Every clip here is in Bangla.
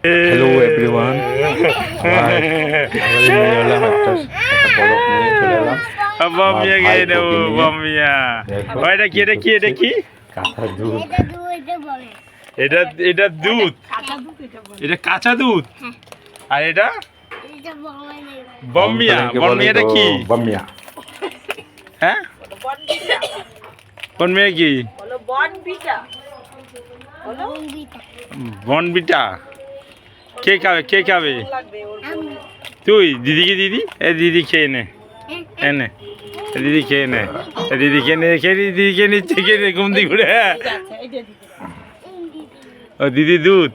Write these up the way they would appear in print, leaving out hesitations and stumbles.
হ্যালো এভরিওয়ান, এটা কি এটা দুধ, এটা কাঁচা দুধ। আর এটা বমিয়া। বমিয়াটা কি? বমিয়া। হ্যাঁ, বনমিয়া কি? বনবিটা। কে খাবে? কে খাবে? তুই? দিদিকে দিদি? দিদি খেয়ে নে, এনে দিদি খেয়ে নে, দিদি খেয়ে নে, দিদি খেয়ে নিচ্ছে, খেয়ে নে ঘুম দিয়ে ঘুরে। ও দিদি দুধ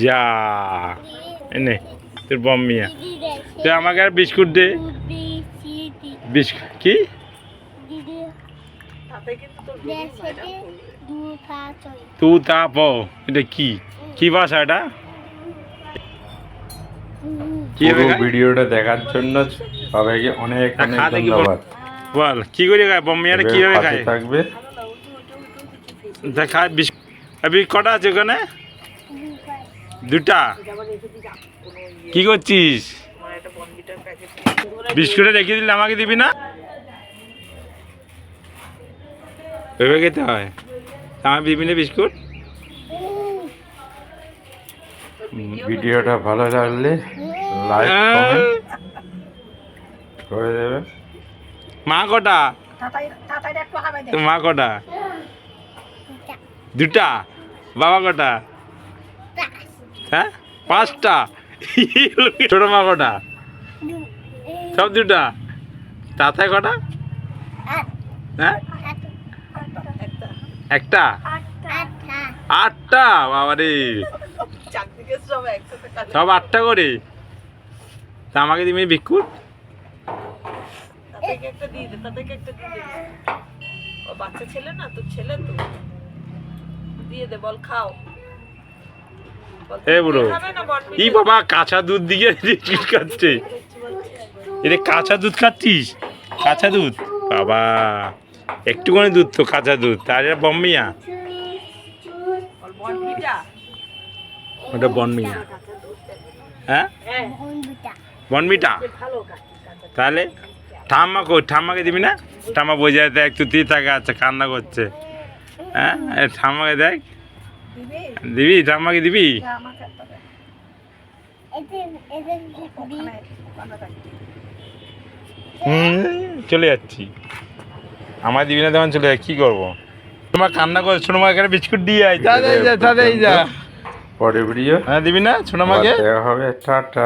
যা এনে তোর বমিয়া। তুই আমাকে আর বিস্কুট দে। বিস্কুট কি? তু তা প, এটা কি? কি ভাষা এটা? ভিডিওটা দেখার জন্য সবাইকে অনেক অনেক ধন্যবাদ। বল কি করে খায় বমিয়াটা? কিভাবে খায়? থাকবে দেখা বিস্কুট কটা আছে ওখানে? দুটা। কি করছিস? বিস্কুটে রেখে দিলে আমাকে দিবি না? ভেবে খেতে হয়, আমার দিবি না বিস্কুট? ভিডিওটা ভালো লাগলে লাইক কমেন্ট করে দেবেন। মা কটা? তো মা কটা? দুটা। বাবা কটা? হ্যাঁ, পাঁচটা। ছোট মা কটা? সব দুটা। তাতায় কটা? হ্যাঁ, একটা। আটটা? বাবারে, সব আটটা করে। তা আমাকে দিবি বিস্কুট? বাচ্চা ছেলে না, তোর ছেলে তো দিয়ে দে, বল খাও। এ বুড়ো, ই বাবা কাঁচা দুধ দিয়ে বিস্কুট খাচ্ছে। এটা কাঁচা দুধ খাচ্ছিস? কাঁচা দুধ বাবা, একটুখানি দুধ তো কাঁচা দুধ। তার এটা বমিয়া? ওটা বনমিয়া। হ্যাঁ, বনমিটা। তাহলে ঠাম্মা কই? ঠাম্মাকে দিবি না? ঠাম্মা বোঝায় দেখ, তুই থাকে, আচ্ছা কান্না করছে। হ্যাঁ, ঠাম্মাকে দেখ, দিবি? ঠাম্মাকে দিবি? চলে যাচ্ছি, আমার দিবি না তখন চলে যাই, কি করবো? তোমার কান্না করে ছোট মাকে একটা বিস্কুট দিয়ে আয়। যা পরে ভিডিও। হ্যাঁ, দিবি না ছোট মাকে? দেখা হবে। টাটা।